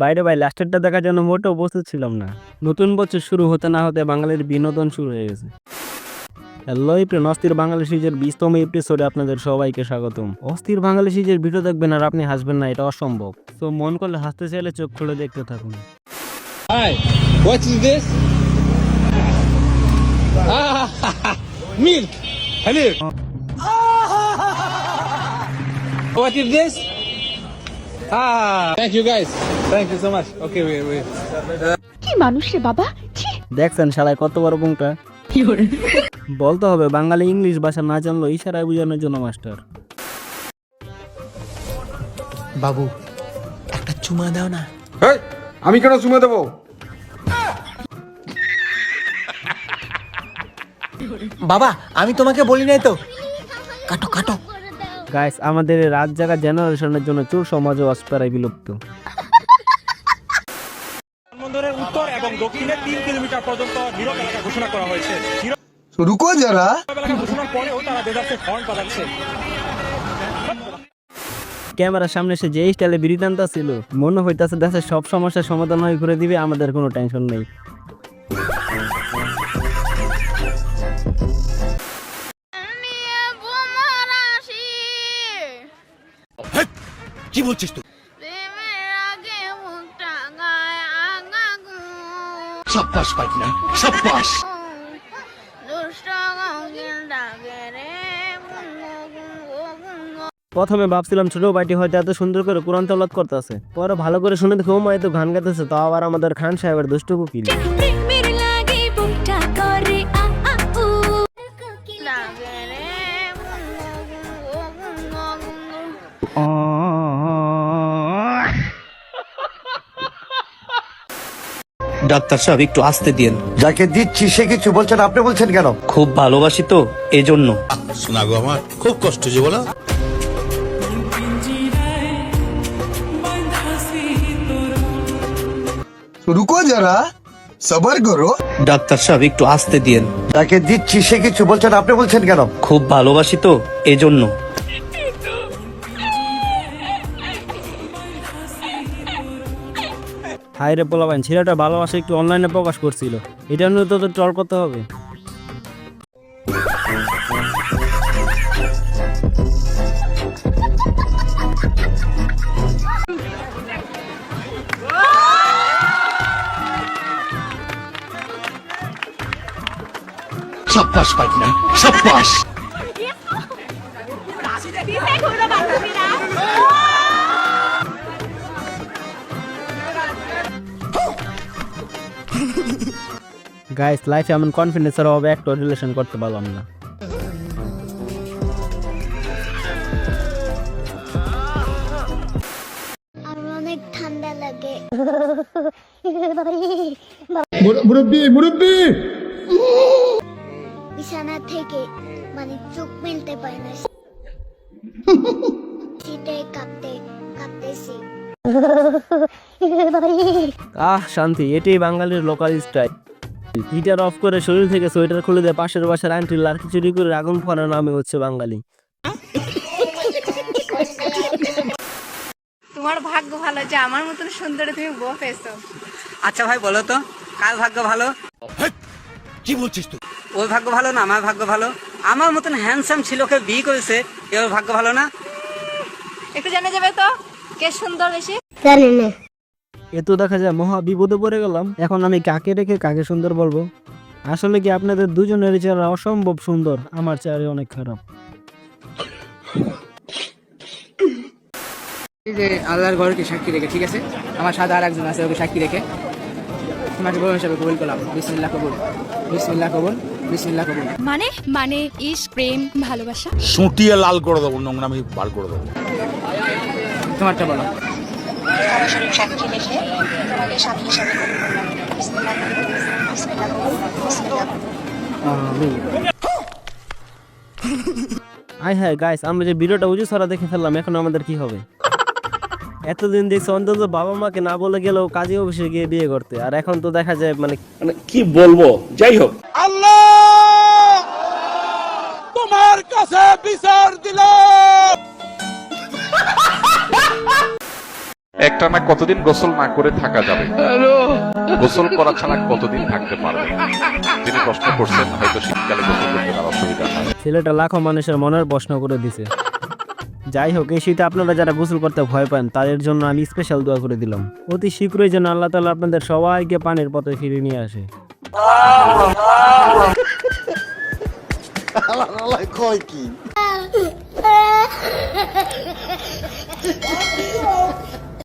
বাইরে ভাই লাস্টেরটা দেখার জন্য মোটেও উপস্থিত ছিলাম না। নতুন বছর শুরু হতে না হতে বাঙালির বিনোদন শুরু হয়ে গেছে। হ্যালো এপ্রিল অস্থির বাঙালি সিরিজের 20তম এপিসোডে আপনাদের সবাইকে স্বাগতম। অস্থির বাঙালি সিরিজের ভিডিও দেখবেন আর আপনি হাসবেন না, এটা অসম্ভব। তো মন করলে হাসতে চাইলে চোখ খুলে দেখতে থাকুন। Hi, what is this? Milk. Milk. What is this? Thank you guys. Thank you so much. Okay, wait. কি মানুষ রে বাবা, দেখছেন শালায় কত বড় বুংটা। বলতে হবে বাঙালি ইংলিশ ভাষা না জানলো ইশারায় বোঝানোর জন্য মাস্টার। বাবু একটা চুমা দাও না। আমি কেন চুমা দেবো? বাবা আমি তোমাকে বলি নাই তো, কাটো কাটো। গাইস আমাদের রাত জাগা জেনারেশনের জন্য চোর সমাজও অস্পেরায় বিলুপ্ত। বন্দরের উত্তর এবং দক্ষিণে 3 কিলোমিটার পর্যন্ত নীরব এলাকা ঘোষণা করা হয়েছে। রুকো যারা এলাকা ঘোষণার পরেও তারা দেদারসে হর্ন বাজাচ্ছে। ক্যামেরার সামনে এসে যে স্টাইলে বিড়ি টানতা ছিল, মনে হইতাছে দেশের সব সমস্যার সমাধান হয়ে করে দিবে, আমাদের কোনো টেনশন নেই। কি বলছিস তুই? সাব্বাস পাইনা, সাব্বাস। প্রথমে ভাবছিলাম ছোট ভাইটি হয়তো এত সুন্দর করে কোরআন তেলাওয়াত করতেছে, পরে ভালো করে শুনে দেখো মা এত গান গাইতেছে, তাও আবার আমাদের খান সাহেবের দুষ্টু কুকিল। ডাক্তার সাহেব একটু আসতে দিন। যাকে দিচ্ছি সে কিছু বলছেন, আপনি বলছেন কেন? খুব ভালোবাসি তো এজন্য। শোনা গো আমার খুব কষ্ট যে বলো। রুকো যারা সবার করো। ডাক্তার সাহেব একটু আসতে দিন। যাকে দিচ্ছি সে কিছু বলছেন, আপনি বলছেন কেন? খুব ভালোবাসি তো এজন্য। হাই রে পোলাপাইন, ছেলেটা ভালোবাসা একটু অনলাইনে প্রকাশ করছিল, এটা নিয়ে তো ট্রল করতে হবে। সাব্বাস পাইনা, সাব্বাস। গাইস লাইফে এমন কনফিডেন্সের অভাবে একটা রিলেশন করতে পারলাম না। আমার অনেক ঠান্ডা লাগে। মুরব্বি বিছানা থেকে মানে চোখ মেলতে পারে না, শীতে কাঁপতেছি। শান্তি, এটাই বাঙালির লোকাল স্টাইল। হিটার অফ করে শরীর থেকে সোয়েটার খুলে দেয় পাশের বাসার আন্টি, লার্কি চুরি করে আগুন ফোড়ার নামে হচ্ছে বাঙালি। তোমার ভাগ্য ভালো যে আমার মতন সুন্দর তুমি বউ পেয়েছো। আচ্ছা ভাই বলো তো কার ভাগ্য ভালো? কি বলছিস তুই? ওর ভাগ্য ভালো না আমার ভাগ্য ভালো? আমার মতন হ্যান্ডসাম ছেলেকে বিয়ে করেছে, এর ভাগ্য ভালো না? একটু জেনে যাবে তো কে সুন্দর বেশি। জানি না, এ তো দেখা যায় মহা বিপদে পড়ে গেলাম। এখন আমি কাকে রেখে কাকে সুন্দর বলবো? আসলে কি আপনাদের দুজনের চেহারা অসম্ভব সুন্দর, আমার চেহারা অনেক খারাপ। এই যে আল্লাহর ঘরকে সাক্ষী রেখে, ঠিক আছে, আমার সাথে আর একজন আছে, ওকে সাক্ষী রেখে তোমাকে বউ হিসাবে কবুল করলাম। বিসমিল্লাহ কবুল, বিসমিল্লাহ কবুল, বিসমিল্লাহ কবুল। মানে ইস প্রেম ভালোবাসা সুটিয়ে লাল করে দেবো, নোংরামি বার করে দেবো। তোমারটা বলো। সাক্ষী রেখে তোমাকে স্বামী হিসাবে কবুল করলাম। বিসমিল্লাহ কবুল, বিসমিল্লাহ কবুল, বিসমিল্লাহ কবুল। আয় হ্যাঁ গাইস, আমরা যে ভিডিওটা উজু ছড়া দেখে ফেললাম, এখন আমাদের কি হবে? এতদিন দেখছি অন্তত বাবা মাকে না বলে গেলেও কাজী অফিসে গিয়ে বিয়ে করতে, আর এখন তো দেখা যায় মানে কি বলবো, যাই হোক, আল্লাহ তোমার কাছে বিচার দিলাম। একটানা কতদিন গোসল না করে থাকা যাবে? গোসল করা ছাড়া কতদিন থাকতে পারবে? তিনি প্রশ্ন করছেন, হয়তো শীতকালে গোসল করতে তার অসুবিধা হয়। ছেলেটা লাখো মানুষের মনের প্রশ্ন করে দিছে। যাই হোক, এই শীতে আপনারা যারা গোসল করতে ভয় পান তাদের জন্য আমি স্পেশাল দোয়া করে দিলাম, অতি শীঘ্রই যেন আল্লাহ তাআলা আপনাদের সবাইকে পানির পথে ফিরিয়ে নিয়ে আসে।